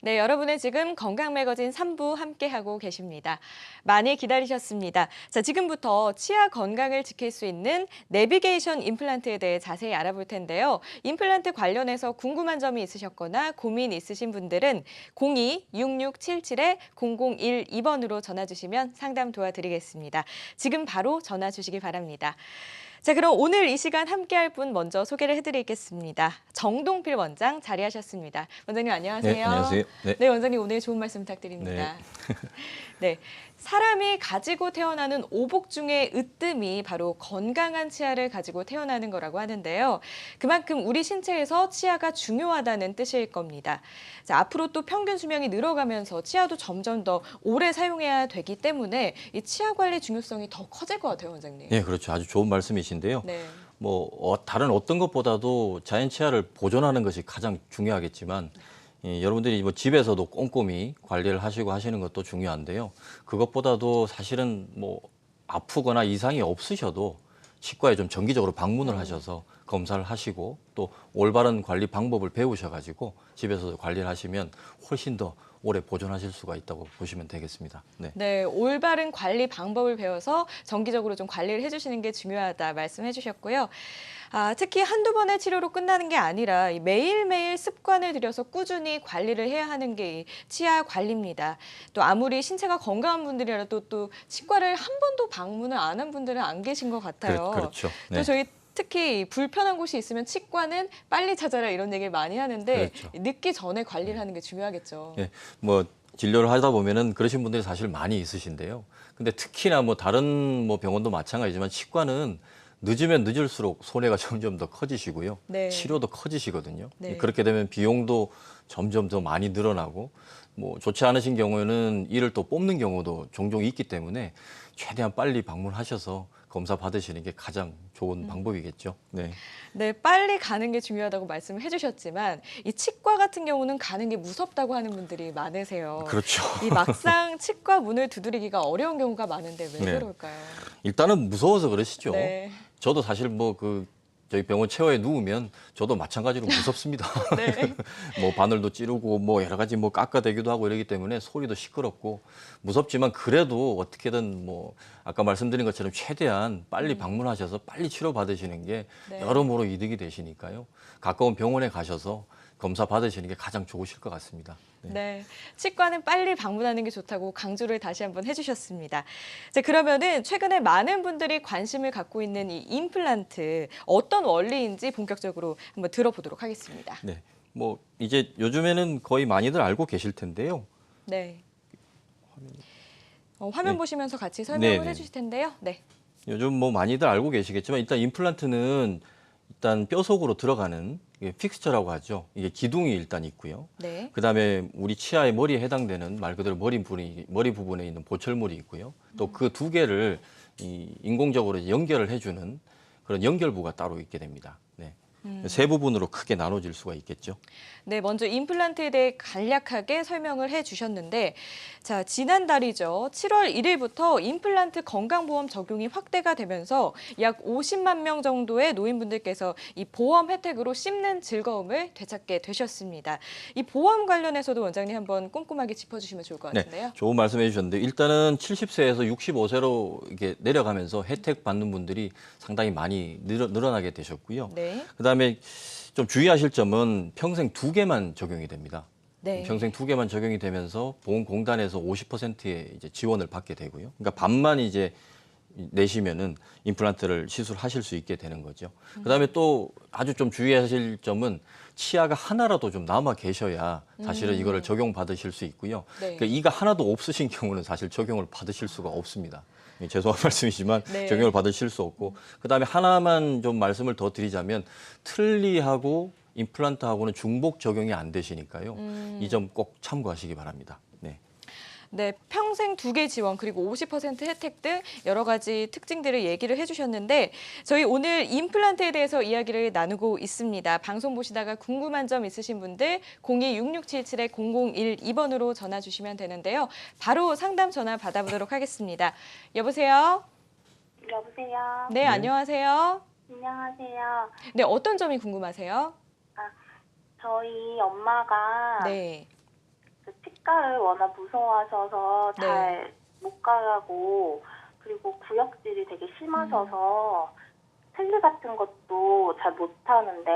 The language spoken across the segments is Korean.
네, 여러분은 지금 건강매거진 3부 함께하고 계십니다. 많이 기다리셨습니다. 자, 지금부터 치아 건강을 지킬 수 있는 내비게이션 임플란트에 대해 자세히 알아볼 텐데요. 임플란트 관련해서 궁금한 점이 있으셨거나 고민 있으신 분들은 02-6677-0012번으로 전화 주시면 상담 도와드리겠습니다. 지금 바로 전화 주시기 바랍니다. 자, 그럼 오늘 이 시간 함께할 분 먼저 소개를 해드리겠습니다. 정동필 원장 자리하셨습니다. 원장님 네, 안녕하세요. 안녕하세요. 네. 네, 원장님 오늘 좋은 말씀 네. 부탁드립니다. 네, 사람이 가지고 태어나는 오복 중의 으뜸이 바로 건강한 치아를 가지고 태어나는 거라고 하는데요. 그만큼 우리 신체에서 치아가 중요하다는 뜻일 겁니다. 자, 앞으로 또 평균 수명이 늘어가면서 치아도 점점 더 오래 사용해야 되기 때문에 이 치아 관리 중요성이 더 커질 것 같아요, 원장님. 네, 그렇죠. 아주 좋은 말씀이신데요. 네. 다른 어떤 것보다도 자연 치아를 보존하는 것이 가장 중요하겠지만 여러분들이 집에서도 꼼꼼히 관리를 하시고 하시는 것도 중요한데요. 그것보다도 사실은 아프거나 이상이 없으셔도 치과에 좀 정기적으로 방문을 하셔서 검사를 하시고 또 올바른 관리 방법을 배우셔가지고 집에서도 관리를 하시면 훨씬 더 오래 보존하실 수가 있다고 보시면 되겠습니다. 네. 네, 올바른 관리 방법을 배워서 정기적으로 좀 관리를 해주시는 게 중요하다 말씀해 주셨고요. 특히 한두 번의 치료로 끝나는 게 아니라 이 매일매일 습관을 들여서 꾸준히 관리를 해야 하는 게 이 치아 관리입니다. 또 아무리 신체가 건강한 분들이라도 또 치과를 한 번도 방문을 안 한 분들은 안 계신 것 같아요. 그렇죠. 또 네. 저희 특히 불편한 곳이 있으면 치과는 빨리 찾아라 이런 얘기를 많이 하는데 그렇죠. 늦기 전에 관리를 하는 게 중요하겠죠. 예, 진료를 하다 보면은 그러신 분들이 사실 많이 있으신데요. 근데 특히나 다른 병원도 마찬가지지만 치과는 늦으면 늦을수록 손해가 점점 더 커지시고요. 네. 치료도 커지시거든요. 네. 그렇게 되면 비용도 점점 더 많이 늘어나고 좋지 않으신 경우에는 이를 또 뽑는 경우도 종종 있기 때문에 최대한 빨리 방문하셔서 검사 받으시는 게 가장 좋은 방법이겠죠. 네. 네, 빨리 가는 게 중요하다고 말씀을 해주셨지만 이 치과 같은 경우는 가는 게 무섭다고 하는 분들이 많으세요. 그렇죠. 이 막상 치과 문을 두드리기가 어려운 경우가 많은데 왜 네. 그럴까요? 일단은 무서워서 그러시죠. 네. 저도 사실 저희 병원 체어에 누우면 저도 마찬가지로 무섭습니다. 네. 바늘도 찌르고 여러 가지 깎아대기도 하고 이러기 때문에 소리도 시끄럽고 무섭지만 그래도 어떻게든 아까 말씀드린 것처럼 최대한 빨리 방문하셔서 빨리 치료 받으시는 게 네. 여러모로 이득이 되시니까요. 가까운 병원에 가셔서 검사 받으시는 게 가장 좋으실 것 같습니다. 네. 네, 치과는 빨리 방문하는 게 좋다고 강조를 다시 한번 해주셨습니다. 자, 그러면은 최근에 많은 분들이 관심을 갖고 있는 이 임플란트 어떤 원리인지 본격적으로 한번 들어보도록 하겠습니다. 네. 이제 요즘에는 거의 많이들 알고 계실 텐데요. 네. 화면 네. 보시면서 같이 설명을 네네. 해주실 텐데요. 네. 요즘 많이들 알고 계시겠지만 일단 임플란트는 일단 뼈 속으로 들어가는 이게 픽스처라고 하죠. 이게 기둥이 일단 있고요. 네. 그다음에 우리 치아의 머리에 해당되는 말 그대로 머리 부분에 있는 보철물이 있고요. 또 그 두 개를 인공적으로 연결을 해주는 그런 연결부가 따로 있게 됩니다. 네. 세 부분으로 크게 나눠질 수가 있겠죠. 네, 먼저 임플란트에 대해 간략하게 설명을 해주셨는데, 자, 지난달이죠. 7월 1일부터 임플란트 건강보험 적용이 확대가 되면서 약 50만 명 정도의 노인분들께서 이 보험 혜택으로 씹는 즐거움을 되찾게 되셨습니다. 이 보험 관련해서도 원장님 한번 꼼꼼하게 짚어주시면 좋을 것 같은데요. 네, 좋은 말씀해 주셨는데 일단은 70세에서 65세로 이렇게 내려가면서 혜택 받는 분들이 상당히 많이 늘어나게 되셨고요. 네. 그다음에 좀 주의하실 점은 평생 2개만 적용이 됩니다. 네. 평생 2개만 적용이 되면서 보험공단에서 50%의 이제 지원을 받게 되고요. 그러니까 반만 이제 내시면은 임플란트를 시술하실 수 있게 되는 거죠. 그다음에 또 아주 좀 주의하실 점은 치아가 하나라도 좀 남아 계셔야 사실은 이거를 적용받으실 수 있고요. 네. 그러니까 이가 하나도 없으신 경우는 사실 적용을 받으실 수가 없습니다. 죄송한 말씀이지만 네. 적용을 받으실 수 없고 그다음에 하나만 좀 말씀을 더 드리자면 틀니하고 임플란트하고는 중복 적용이 안 되시니까요. 이 점 꼭 참고하시기 바랍니다. 네. 네, 평생 2개 지원 그리고 50% 혜택 등 여러 가지 특징들을 얘기를 해주셨는데 저희 오늘 임플란트에 대해서 이야기를 나누고 있습니다. 방송 보시다가 궁금한 점 있으신 분들 02-6677-0012번으로 전화 주시면 되는데요. 바로 상담 전화 받아보도록 하겠습니다. 여보세요? 여보세요. 네, 안녕하세요. 안녕하세요. 네, 어떤 점이 궁금하세요? 저희 엄마가 네. 치과를 워낙 무서워하셔서 네. 잘 못 가고 그리고 구역질이 되게 심하셔서 셀리 같은 것도 잘 못하는데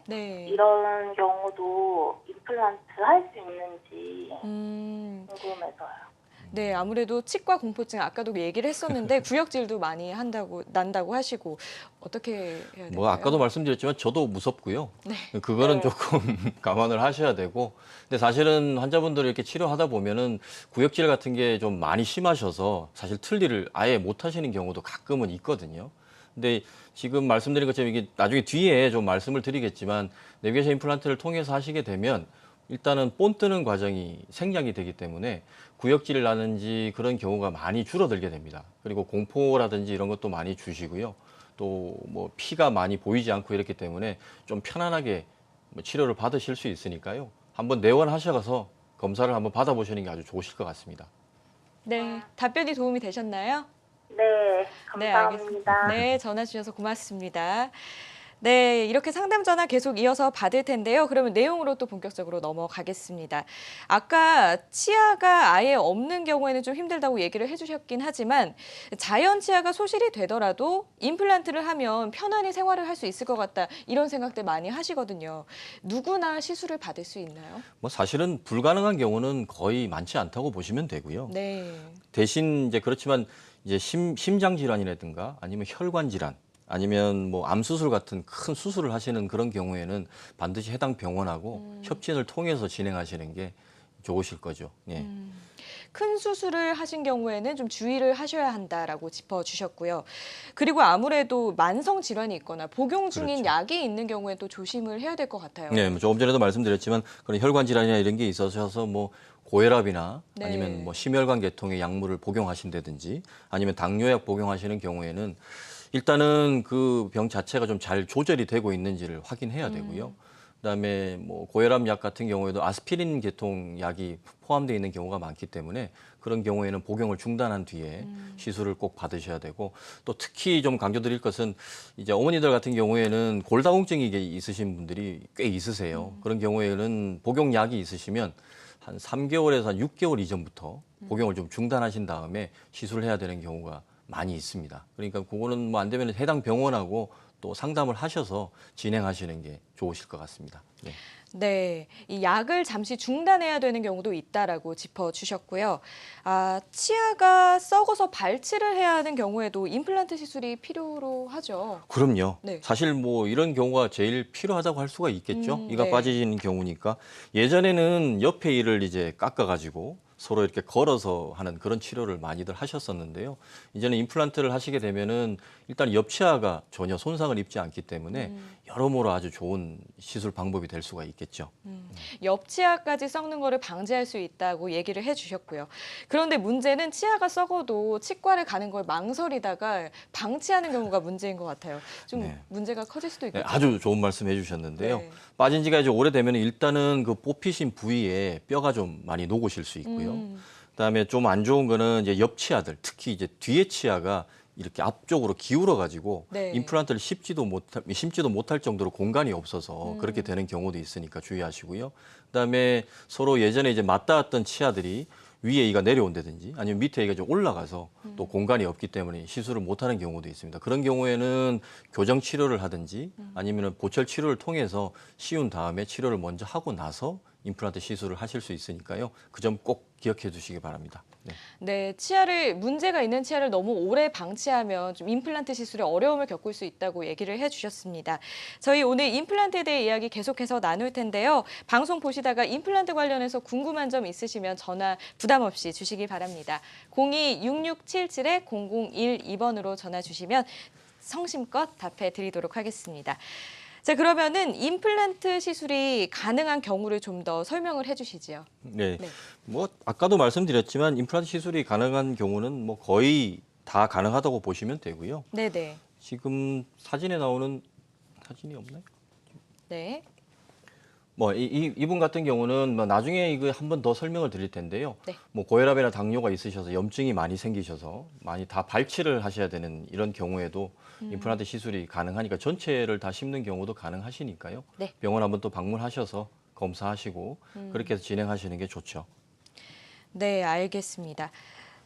네. 이런 경우도 임플란트 할 수 있는지 궁금해서요. 네, 아무래도 치과 공포증 아까도 얘기를 했었는데 구역질도 많이 난다고 하시고 어떻게 해야 될까요? 뭐 아까도 말씀드렸지만 저도 무섭고요. 그거는 네. 조금 감안을 하셔야 되고, 근데 사실은 환자분들 이렇게 치료하다 보면은 구역질 같은 게 좀 많이 심하셔서 사실 틀니를 아예 못 하시는 경우도 가끔은 있거든요. 근데 지금 말씀드린 것처럼 이게 나중에 뒤에 좀 말씀을 드리겠지만 내비게이션 임플란트를 통해서 하시게 되면 일단은 본 뜨는 과정이 생략이 되기 때문에 구역질을 나는지 그런 경우가 많이 줄어들게 됩니다. 그리고 공포라든지 이런 것도 많이 주시고요. 또 뭐 피가 많이 보이지 않고 이렇기 때문에 좀 편안하게 뭐 치료를 받으실 수 있으니까요. 한번 내원하셔서 검사를 한번 받아보시는 게 아주 좋으실 것 같습니다. 네, 답변이 도움이 되셨나요? 네, 네, 감사합니다. 네, 전화 주셔서 고맙습니다. 네, 이렇게 상담 전화 계속 이어서 받을 텐데요. 그러면 내용으로 또 본격적으로 넘어가겠습니다. 아까 치아가 아예 없는 경우에는 좀 힘들다고 얘기를 해주셨긴 하지만 자연 치아가 소실이 되더라도 임플란트를 하면 편안히 생활을 할 수 있을 것 같다 이런 생각들 많이 하시거든요. 누구나 시술을 받을 수 있나요? 뭐 사실은 불가능한 경우는 거의 많지 않다고 보시면 되고요. 네. 대신 이제 그렇지만 이제 심장 질환이라든가 아니면 혈관 질환 아니면 뭐 암 수술 같은 큰 수술을 하시는 그런 경우에는 반드시 해당 병원하고 협진을 통해서 진행하시는 게 좋으실 거죠. 예. 큰 수술을 하신 경우에는 좀 주의를 하셔야 한다라고 짚어주셨고요. 그리고 아무래도 만성 질환이 있거나 복용 중인 그렇죠. 약이 있는 경우에 또 조심을 해야 될 것 같아요. 네, 뭐 조금 전에도 말씀드렸지만 그런 혈관 질환이나 이런 게 있으셔서 뭐 고혈압이나 네. 아니면 뭐 심혈관 계통의 약물을 복용하신다든지 아니면 당뇨약 복용하시는 경우에는 일단은 그 병 자체가 좀 잘 조절이 되고 있는지를 확인해야 되고요. 그다음에 뭐 고혈압 약 같은 경우에도 아스피린 계통 약이 포함되어 있는 경우가 많기 때문에 그런 경우에는 복용을 중단한 뒤에 시술을 꼭 받으셔야 되고 또 특히 좀 강조드릴 것은 이제 어머니들 같은 경우에는 골다공증이 있으신 분들이 꽤 있으세요. 그런 경우에는 복용약이 있으시면 한 3개월에서 한 6개월 이전부터 복용을 좀 중단하신 다음에 시술을 해야 되는 경우가 많이 있습니다. 그러니까 그거는 뭐 안 되면 해당 병원하고 또 상담을 하셔서 진행하시는 게 좋으실 것 같습니다. 네. 네, 이 약을 잠시 중단해야 되는 경우도 있다라고 짚어주셨고요. 아, 치아가 썩어서 발치를 해야 하는 경우에도 임플란트 시술이 필요로 하죠. 그럼요. 네. 사실 뭐 이런 경우가 제일 필요하다고 할 수가 있겠죠. 이가 네. 빠지는 경우니까. 예전에는 옆에 이를 이제 깎아가지고 서로 이렇게 걸어서 하는 그런 치료를 많이들 하셨었는데요. 이제는 임플란트를 하시게 되면은 일단 옆치아가 전혀 손상을 입지 않기 때문에 여러모로 아주 좋은 시술 방법이 될 수가 있겠죠. 옆치아까지 썩는 거를 방지할 수 있다고 얘기를 해주셨고요. 그런데 문제는 치아가 썩어도 치과를 가는 걸 망설이다가 방치하는 경우가 문제인 것 같아요. 좀 네. 문제가 커질 수도 네, 있겠죠. 아주 좋은 말씀 해주셨는데요. 네. 빠진 지가 이제 오래되면 일단은 그 뽑히신 부위에 뼈가 좀 많이 녹으실 수 있고요. 그다음에 좀 안 좋은 거는 이제 옆치아들, 특히 이제 뒤에 치아가 이렇게 앞쪽으로 기울어 가지고 네. 임플란트를 심지도 못할 정도로 공간이 없어서 그렇게 되는 경우도 있으니까 주의하시고요. 그다음에 서로 예전에 이제 맞닿았던 치아들이 위에 이가 내려온다든지 아니면 밑에 이가 좀 올라가서 또 공간이 없기 때문에 시술을 못하는 경우도 있습니다. 그런 경우에는 교정 치료를 하든지 아니면 보철 치료를 통해서 씌운 다음에 치료를 먼저 하고 나서 임플란트 시술을 하실 수 있으니까요. 그 점 꼭 기억해 두시기 바랍니다. 네. 네, 문제가 있는 치아를 너무 오래 방치하면 좀 임플란트 시술에 어려움을 겪을 수 있다고 얘기를 해주셨습니다. 저희 오늘 임플란트에 대해 이야기 계속해서 나눌 텐데요. 방송 보시다가 임플란트 관련해서 궁금한 점 있으시면 전화 부담 없이 주시기 바랍니다. 02-6677-0012번으로 전화 주시면 성심껏 답해 드리도록 하겠습니다. 자, 그러면은 임플란트 시술이 가능한 경우를 좀 더 설명을 해주시지요. 네. 네. 뭐 아까도 말씀드렸지만 임플란트 시술이 가능한 경우는 뭐 거의 다 가능하다고 보시면 되고요. 네네. 지금 사진에 나오는 사진이 없나요? 네. 뭐 이분 같은 경우는 뭐 나중에 이거 한 번 더 설명을 드릴 텐데요. 네. 뭐 고혈압이나 당뇨가 있으셔서 염증이 많이 생기셔서 많이 다 발치를 하셔야 되는 이런 경우에도 임플란트 시술이 가능하니까 전체를 다 심는 경우도 가능하시니까요. 네. 병원 한번 또 방문하셔서 검사하시고 그렇게 해서 진행하시는 게 좋죠. 네, 알겠습니다.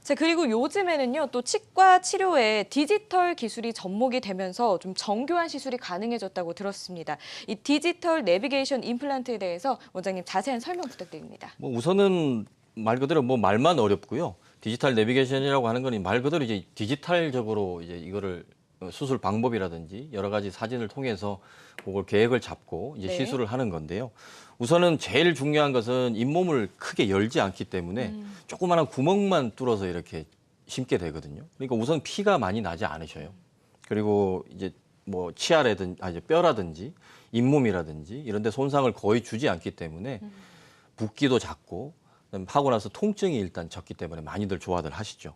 자, 그리고 요즘에는요, 또 치과 치료에 디지털 기술이 접목이 되면서 좀 정교한 시술이 가능해졌다고 들었습니다. 이 디지털 내비게이션 임플란트에 대해서 원장님 자세한 설명 부탁드립니다. 뭐 우선은 말 그대로 뭐 말만 어렵고요. 디지털 내비게이션이라고 하는 건 말 그대로 이제 디지털적으로 이제 이거를 수술 방법이라든지 여러 가지 사진을 통해서 그걸 계획을 잡고 이제 네. 시술을 하는 건데요. 우선은 제일 중요한 것은 잇몸을 크게 열지 않기 때문에 조그마한 구멍만 뚫어서 이렇게 심게 되거든요. 그러니까 우선 피가 많이 나지 않으셔요. 그리고 이제 뭐 치아라든지 이제 뼈라든지 잇몸이라든지 이런 데 손상을 거의 주지 않기 때문에 붓기도 작고 그다음에 하고 나서 통증이 일단 적기 때문에 많이들 좋아들 하시죠.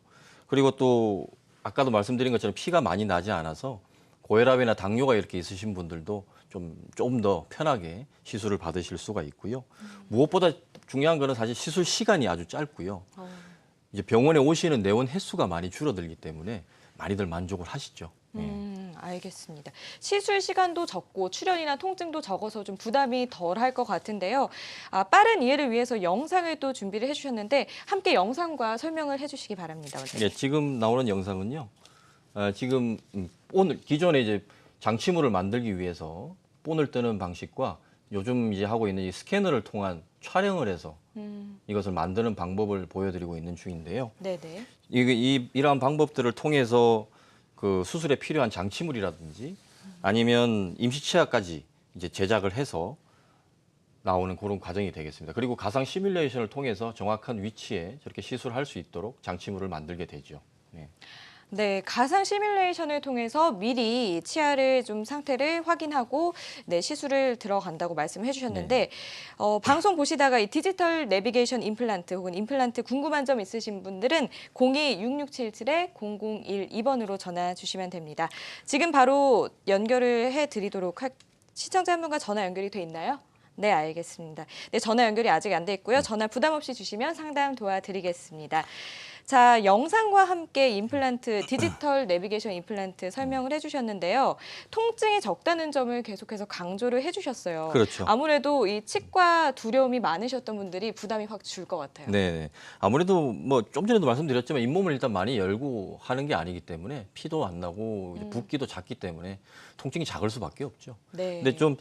그리고 또 아까도 말씀드린 것처럼 피가 많이 나지 않아서 고혈압이나 당뇨가 이렇게 있으신 분들도 좀 더 편하게 시술을 받으실 수가 있고요. 무엇보다 중요한 거는 사실 시술 시간이 아주 짧고요. 이제 병원에 오시는 내원 횟수가 많이 줄어들기 때문에 많이들 만족을 하시죠. 알겠습니다. 시술 시간도 적고 출혈이나 통증도 적어서 좀 부담이 덜 할 것 같은데요. 빠른 이해를 위해서 영상을 또 준비를 해주셨는데 함께 영상과 설명을 해주시기 바랍니다. 원장님. 네, 지금 나오는 영상은요. 지금 오늘 기존에 이제 장치물을 만들기 위해서 본을 뜨는 방식과 요즘 이제 하고 있는 이 스캐너를 통한 촬영을 해서 이것을 만드는 방법을 보여드리고 있는 중인데요. 네네. 이러한 방법들을 통해서 그 수술에 필요한 장치물이라든지 아니면 임시치아까지 이제 제작을 해서 나오는 그런 과정이 되겠습니다. 그리고 가상 시뮬레이션을 통해서 정확한 위치에 저렇게 시술할 수 있도록 장치물을 만들게 되죠. 네. 네, 가상 시뮬레이션을 통해서 미리 치아를 좀 상태를 확인하고 네, 시술을 들어간다고 말씀해 주셨는데 방송 보시다가 이 디지털 내비게이션 임플란트 혹은 임플란트 궁금한 점 있으신 분들은 02-6677-0012번으로 전화 주시면 됩니다. 지금 바로 연결을 해드리도록 시청자 한 분과 전화 연결이 돼 있나요? 네, 알겠습니다. 네, 전화 연결이 아직 안 돼 있고요. 전화 부담 없이 주시면 상담 도와드리겠습니다. 자, 영상과 함께 임플란트, 디지털 내비게이션 임플란트 설명을 해주셨는데요. 통증이 적다는 점을 계속해서 강조를 해주셨어요. 그렇죠. 아무래도 이 치과 두려움이 많으셨던 분들이 부담이 확 줄 것 같아요. 네. 아무래도 뭐 좀 전에도 말씀드렸지만 잇몸을 일단 많이 열고 하는 게 아니기 때문에 피도 안 나고 이제 붓기도 작기 때문에 통증이 작을 수밖에 없죠. 네. 근데 좀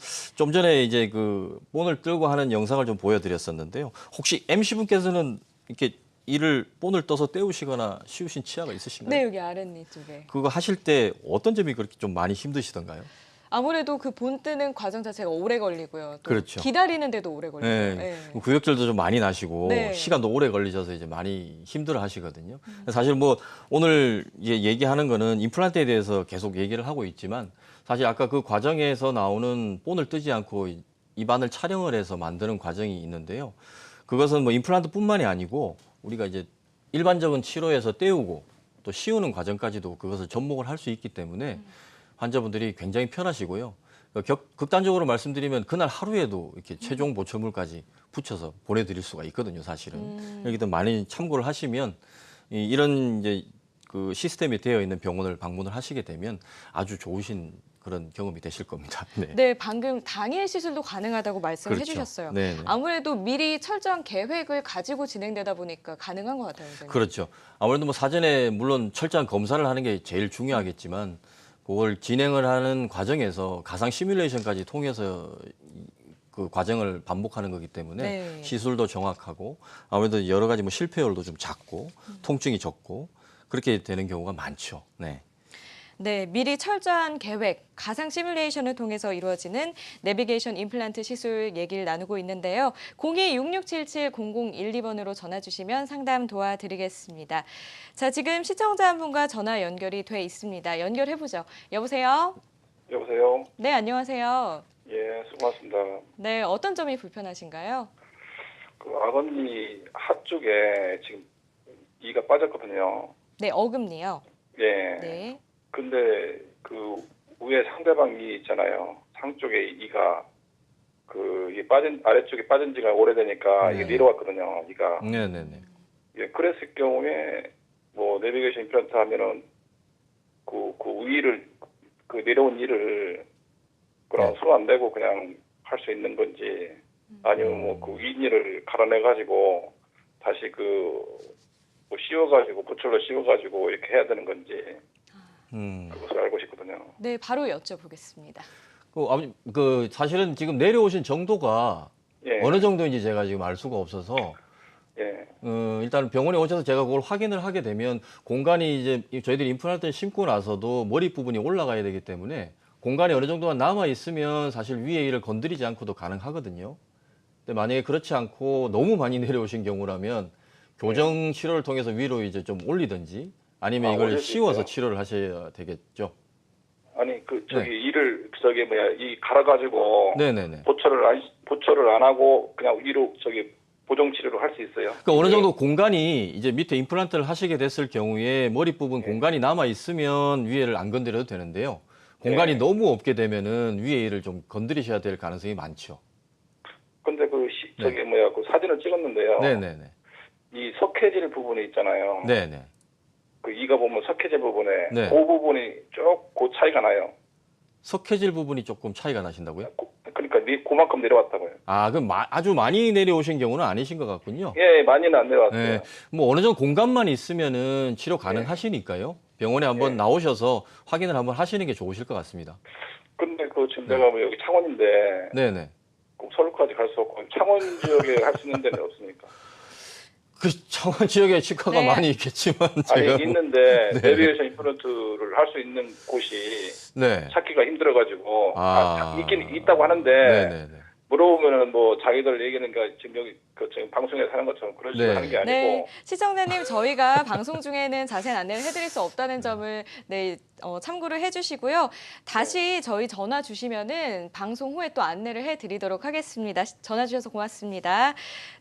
전에 이제 그 본을 들고 하는 영상을 좀 보여드렸었는데요. 혹시 MC 분께서는 이렇게 이를 본을 떠서 떼우시거나 씌우신 치아가 있으신가요? 네, 여기 아랫니 쪽에. 그거 하실 때 어떤 점이 그렇게 좀 많이 힘드시던가요? 아무래도 그 본 뜨는 과정 자체가 오래 걸리고요. 또 그렇죠. 기다리는데도 오래 걸리고요. 네. 네. 구역질도 좀 많이 나시고 네. 시간도 오래 걸리셔서 이제 많이 힘들어 하시거든요. 사실 뭐 오늘 얘기하는 거는 임플란트에 대해서 계속 얘기를 하고 있지만 사실 아까 그 과정에서 나오는 본을 뜨지 않고 입안을 촬영을 해서 만드는 과정이 있는데요. 그것은 뭐 임플란트뿐만이 아니고 우리가 이제 일반적인 치료에서 떼우고 또 씌우는 과정까지도 그것을 접목을 할 수 있기 때문에 환자분들이 굉장히 편하시고요. 극단적으로 말씀드리면 그날 하루에도 이렇게 최종 보철물까지 붙여서 보내드릴 수가 있거든요, 사실은. 여기도 많이 참고를 하시면 이런 이제 그 시스템이 되어 있는 병원을 방문을 하시게 되면 아주 좋으신 그런 경험이 되실 겁니다. 네. 네, 방금 당일 시술도 가능하다고 말씀을 그렇죠. 해주셨어요. 네네. 아무래도 미리 철저한 계획을 가지고 진행되다 보니까 가능한 것 같아요. 선생님. 그렇죠. 아무래도 뭐 사전에 물론 철저한 검사를 하는 게 제일 중요하겠지만 그걸 진행을 하는 과정에서 가상 시뮬레이션까지 통해서 그 과정을 반복하는 거기 때문에 네. 시술도 정확하고 아무래도 여러 가지 뭐 실패율도 좀 작고 통증이 적고 그렇게 되는 경우가 많죠. 네. 네, 미리 철저한 계획, 가상 시뮬레이션을 통해서 이루어지는 내비게이션 임플란트 시술 얘기를 나누고 있는데요. 02-6677-0012번으로 전화 주시면 상담 도와드리겠습니다. 자, 지금 시청자 한 분과 전화 연결이 돼 있습니다. 연결해보죠. 여보세요? 여보세요. 네, 안녕하세요. 예, 수고하셨습니다. 네, 어떤 점이 불편하신가요? 그 아버님 하 쪽에 지금 이가 빠졌거든요. 네, 어금니요. 예. 네. 근데 그 위에 상대방이 있잖아요. 상 쪽에 이가 그 이게 빠진 아래쪽에 빠진 지가 오래되니까 이게 내려왔거든요. 이가. 네네네. 예, 그랬을 경우에 뭐 내비게이션 임플란트 하면은 그 위를 그 내려온 이를 그럼 손 안 대고 그냥 할 수 있는 건지 아니면 뭐 그 윗니를 갈아내 가지고 다시 뭐 씌워가지고 보철로 씌워가지고 이렇게 해야 되는 건지 그것을 알고 싶거든요. 네, 바로 여쭤보겠습니다. 아버님, 사실은 지금 내려오신 정도가 예. 어느 정도인지 제가 지금 알 수가 없어서 예. 일단 병원에 오셔서 제가 그걸 확인을 하게 되면 공간이 이제 저희들이 임플란트를 심고 나서도 머리 부분이 올라가야 되기 때문에 공간이 어느 정도만 남아 있으면 사실 위에 일을 건드리지 않고도 가능하거든요. 근데 만약에 그렇지 않고 너무 많이 내려오신 경우라면 교정 치료를 통해서 위로 이제 좀 올리든지 아니면 이걸 올릴 수 씌워서 있어요? 치료를 하셔야 되겠죠. 아니 네. 일을 이 갈아가지고 네네네. 보철을 안 하고 그냥 위로 보정 치료를 할 수 있어요. 그러니까 어느 정도 공간이 이제 밑에 임플란트를 하시게 됐을 경우에 머리 부분 공간이 남아 있으면 위에를 안 건드려도 되는데요. 공간이 네. 너무 없게 되면은 위에 일을 좀 건드리셔야 될 가능성이 많죠. 근데 그 사진을 찍었는데요. 네네네. 이 석회질 부분이 있잖아요. 네네. 그 이가 보면 석회질 부분에 네. 그 부분이 그 차이가 나요. 석회질 부분이 조금 차이가 나신다고요? 그러니까 그만큼 내려왔다고요. 아, 그럼 아주 많이 내려오신 경우는 아니신 것 같군요. 예, 많이는 안 내려왔어요. 네. 뭐 어느 정도 공간만 있으면은 치료 가능하시니까요. 병원에 한번 네. 나오셔서 확인을 한번 하시는 게 좋으실 것 같습니다. 근데 지금 네. 내가 여기 창원인데 네네. 꼭 서울까지 갈 수 없고 창원 지역에 할 수 있는 데는 없습니까? 그 창원 지역에 치과가 네. 많이 있겠지만 아니 제가 있는데 네. 내비게이션 임플란트를 할 수 있는 곳이 네. 찾기가 힘들어가지고 있긴 있다고 하는데 네네네. 물어보면은 뭐 자기들 얘기는 지금 여기 지금 방송에서 하는 것처럼 그런 식으로 네. 하는 게 아니고 네, 시청자님 저희가 방송 중에는 자세한 안내를 해드릴 수 없다는 점을 참고를 해주시고요. 다시 저희 전화 주시면은 방송 후에 또 안내를 해드리도록 하겠습니다. 전화 주셔서 고맙습니다.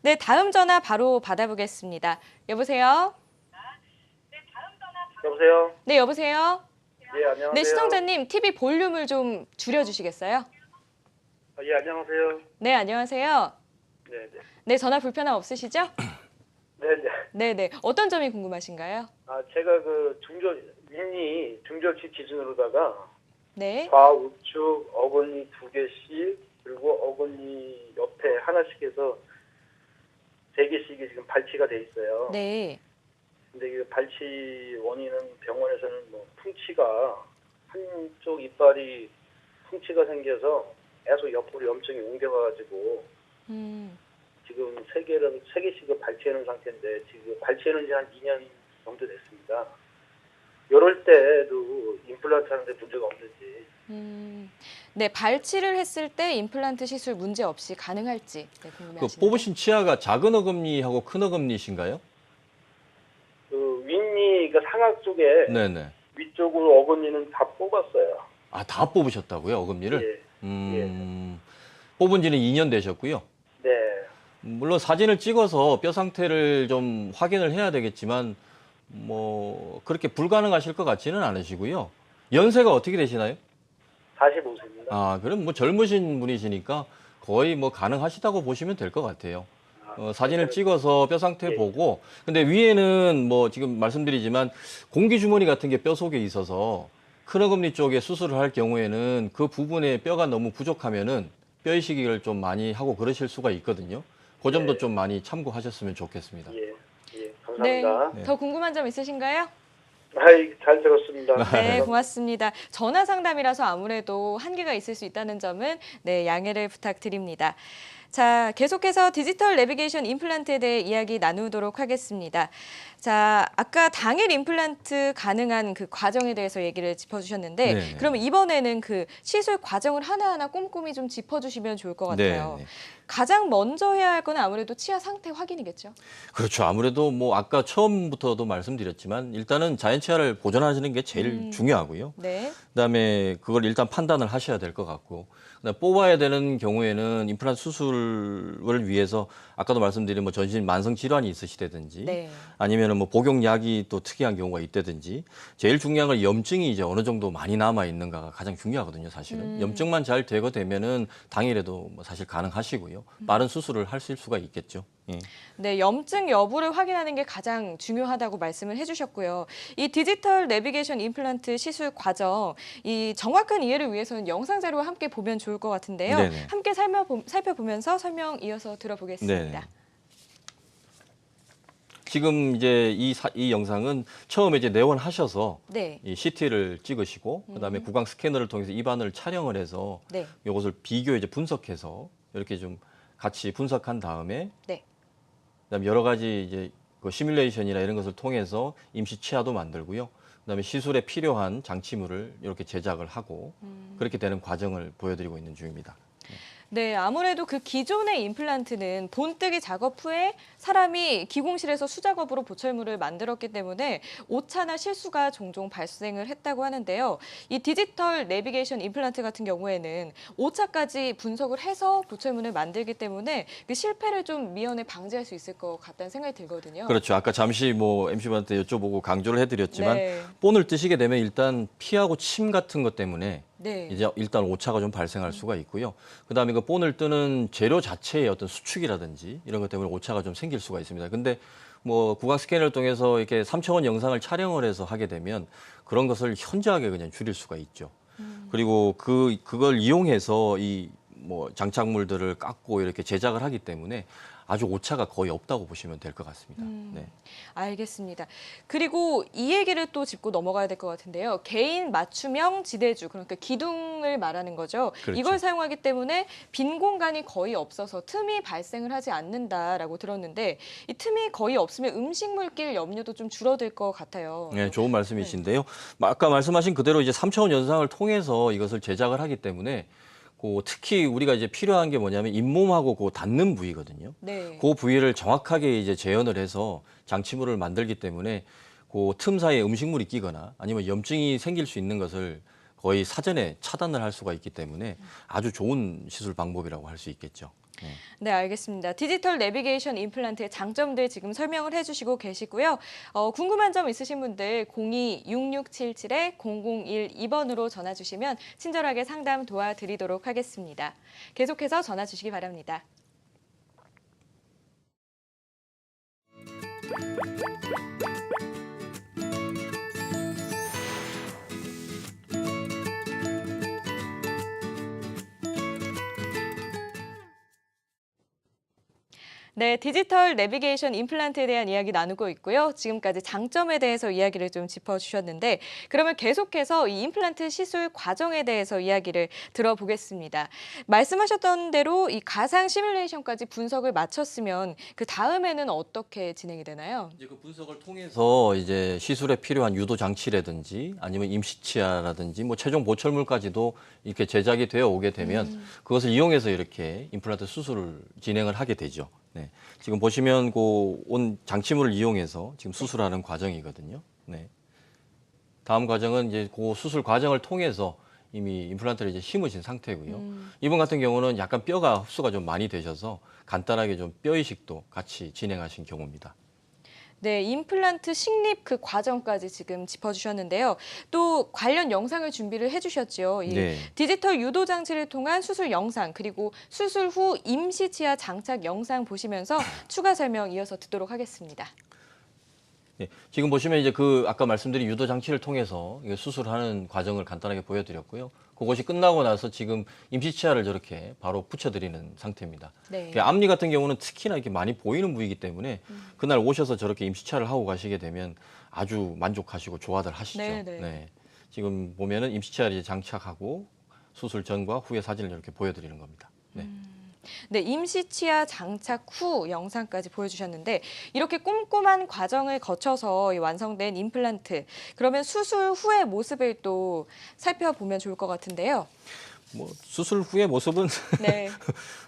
네, 다음 전화 바로 받아보겠습니다. 여보세요? 여보세요? 네, 여보세요? 예, 안녕하세요. 네, 시청자님 TV 볼륨을 좀 줄여주시겠어요? 예, 안녕하세요. 네, 안녕하세요. 네, 네. 네, 전화 불편함 없으시죠? 네, 네. 네, 네. 어떤 점이 궁금하신가요? 제가 윗니 중절치 기준으로다가 네. 좌우측 어금니 2개씩 그리고 어금니 옆에 하나씩 해서 3개씩이 지금 발치가 돼 있어요. 네. 근데 이 발치 원인은 병원에서는 풍치가 한쪽 이빨이 풍치가 생겨서 계속 옆으로 염증이 옮겨가가지고 지금 3개씩을 발치해놓은 상태인데 지금 발치해놓은 지 한 2년 정도 됐습니다. 이럴 때도 임플란트 하는데 문제가 없는지. 네, 발치를 했을 때 임플란트 시술 문제 없이 가능할지 궁금해하시는데. 뽑으신 치아가 작은 어금니하고 큰 어금니신가요? 윗니가 상악 쪽에 네네. 위쪽으로 어금니는 다 뽑았어요. 아, 다 뽑으셨다고요, 어금니를? 예. 뽑은 지는 2년 되셨고요. 네. 물론 사진을 찍어서 뼈 상태를 좀 확인을 해야 되겠지만 뭐 그렇게 불가능하실 것 같지는 않으시고요. 연세가 어떻게 되시나요? 45세입니다. 아, 그럼 뭐 젊으신 분이시니까 거의 뭐 가능하시다고 보시면 될 것 같아요. 사진을 찍어서 뼈 상태 예. 보고, 근데 위에는 뭐 지금 말씀드리지만 공기 주머니 같은 게 뼈 속에 있어서 큰 어금니 쪽에 수술을 할 경우에는 그 부분에 뼈가 너무 부족하면은 뼈 이식을 좀 많이 하고 그러실 수가 있거든요. 그 점도 네. 좀 많이 참고하셨으면 좋겠습니다. 예. 네. 감사합니다. 더 궁금한 점 있으신가요? 잘 들었습니다. 네, 고맙습니다. 전화 상담이라서 아무래도 한계가 있을 수 있다는 점은 양해를 부탁드립니다. 자, 계속해서 디지털 내비게이션 임플란트에 대해 이야기 나누도록 하겠습니다. 자, 아까 당일 임플란트 가능한 그 과정에 대해서 얘기를 짚어주셨는데, 네네. 그러면 이번에는 그 시술 과정을 하나하나 꼼꼼히 좀 짚어주시면 좋을 것 같아요. 네. 가장 먼저 해야 할 거는 아무래도 치아 상태 확인이겠죠? 그렇죠. 아무래도 뭐 아까 처음부터도 말씀드렸지만 일단은 자연 치아를 보존하시는 게 제일 중요하고요. 네. 그다음에 그걸 일단 판단을 하셔야 될 것 같고, 그다음에 뽑아야 되는 경우에는 임플란트 수술을 위해서 아까도 말씀드린 뭐 전신 만성 질환이 있으시다든지 네. 아니면은 뭐 복용약이 또 특이한 경우가 있다든지, 제일 중요한 건 염증이 이제 어느 정도 많이 남아 있는가가 가장 중요하거든요. 사실은 염증만 잘 제거되면은 당일에도 뭐 사실 가능하시고요. 빠른 수술을 하실 수가 있겠죠. 예. 네, 염증 여부를 확인하는 게 가장 중요하다고 말씀을 해주셨고요. 이 디지털 내비게이션 임플란트 시술 과정, 이 정확한 이해를 위해서는 영상 자료와 함께 보면 좋을 것 같은데요. 네네. 함께 살펴보면서 설명 이어서 들어보겠습니다. 네네. 지금 이제 이 영상은 처음에 이제 내원하셔서 네. 이 CT를 찍으시고 그다음에 구강 스캐너를 통해서 입안을 촬영을 해서 네. 이것을 비교 이제 분석해서 이렇게 좀 같이 분석한 다음에 네. 그다음에 여러 가지 이제 그 시뮬레이션이나 이런 것을 통해서 임시 치아도 만들고요. 그다음에 시술에 필요한 장치물을 이렇게 제작을 하고 그렇게 되는 과정을 보여드리고 있는 중입니다. 네, 아무래도 그 기존의 임플란트는 본뜨기 작업 후에 사람이 기공실에서 수작업으로 보철물을 만들었기 때문에 오차나 실수가 종종 발생을 했다고 하는데요. 이 디지털 내비게이션 임플란트 같은 경우에는 오차까지 분석을 해서 보철물을 만들기 때문에 그 실패를 좀 미연에 방지할 수 있을 것 같다는 생각이 들거든요. 그렇죠. 아까 잠시 뭐 MC분한테 여쭤보고 강조를 해드렸지만 네. 본을 뜨시게 되면 일단 피하고 침 같은 것 때문에 네. 이제 일단 오차가 좀 발생할 수가 있고요. 그다음에 그 본을 뜨는 재료 자체의 어떤 수축이라든지 이런 것 때문에 오차가 좀 생길 수가 있습니다. 근데 뭐 구강 스캐너를 통해서 이렇게 3차원 영상을 촬영을 해서 하게 되면 그런 것을 현저하게 그냥 줄일 수가 있죠. 그리고 그걸 이용해서 이 뭐 장착물들을 깎고 이렇게 제작을 하기 때문에 아주 오차가 거의 없다고 보시면 될 것 같습니다. 네. 알겠습니다. 그리고 이 얘기를 또 짚고 넘어가야 될 것 같은데요. 개인 맞춤형 지대주, 그러니까 기둥을 말하는 거죠. 그렇죠. 이걸 사용하기 때문에 빈 공간이 거의 없어서 틈이 발생을 하지 않는다라고 들었는데 이 틈이 거의 없으면 음식물 낄 염려도 좀 줄어들 것 같아요. 네, 좋은 말씀이신데요. 아까 말씀하신 그대로 이제 3차원 영상을 통해서 이것을 제작을 하기 때문에 특히 우리가 이제 필요한 게 뭐냐면 잇몸하고 그 닿는 부위거든요. 네. 그 부위를 정확하게 이제 재현을 해서 장치물을 만들기 때문에 그 틈 사이에 음식물이 끼거나 아니면 염증이 생길 수 있는 것을 거의 사전에 차단을 할 수가 있기 때문에 아주 좋은 시술 방법이라고 할 수 있겠죠. 네. 네, 알겠습니다. 디지털 내비게이션 임플란트의 장점들 지금 설명을 해주시고 계시고요. 궁금한 점 있으신 분들 02-6677-0012번으로 전화 주시면 친절하게 상담 도와드리도록 하겠습니다. 계속해서 전화 주시기 바랍니다. 네, 디지털 내비게이션 임플란트에 대한 이야기 나누고 있고요. 지금까지 장점에 대해서 이야기를 좀 짚어주셨는데 그러면 계속해서 이 임플란트 시술 과정에 대해서 이야기를 들어보겠습니다. 말씀하셨던 대로 이 가상 시뮬레이션까지 분석을 마쳤으면 그 다음에는 어떻게 진행이 되나요? 이제 그 분석을 통해서 이제 시술에 필요한 유도 장치라든지 아니면 임시치아라든지 뭐 최종 보철물까지도 이렇게 제작이 되어 오게 되면 그것을 이용해서 이렇게 임플란트 수술을 진행을 하게 되죠. 네. 지금 보시면 그 온 장치물을 이용해서 지금 수술하는 과정이거든요. 네. 다음 과정은 이제 그 수술 과정을 통해서 이미 임플란트를 이제 심으신 상태고요. 이분 같은 경우는 약간 뼈가 흡수가 좀 많이 되셔서 간단하게 좀 뼈 이식도 같이 진행하신 경우입니다. 네, 임플란트 식립 그 과정까지 지금 짚어주셨는데요. 또 관련 영상을 준비를 해주셨죠. 이 네. 디지털 유도 장치를 통한 수술 영상 그리고 수술 후 임시 치아 장착 영상 보시면서 추가 설명 이어서 듣도록 하겠습니다. 네, 지금 보시면 이제 아까 말씀드린 유도 장치를 통해서 수술하는 과정을 간단하게 보여드렸고요. 그것이 끝나고 나서 지금 임시치아를 저렇게 바로 붙여드리는 상태입니다. 네. 앞니 같은 경우는 특히나 이렇게 많이 보이는 부위이기 때문에 그날 오셔서 저렇게 임시치아를 하고 가시게 되면 아주 만족하시고 좋아들 하시죠. 네, 네. 네. 지금 보면은 임시치아를 이제 장착하고 수술 전과 후의 사진을 이렇게 보여드리는 겁니다. 네. 네, 임시 치아 장착 후 영상까지 보여주셨는데 이렇게 꼼꼼한 과정을 거쳐서 완성된 임플란트 그러면 수술 후의 모습을 또 살펴보면 좋을 것 같은데요. 뭐 수술 후의 모습은 네.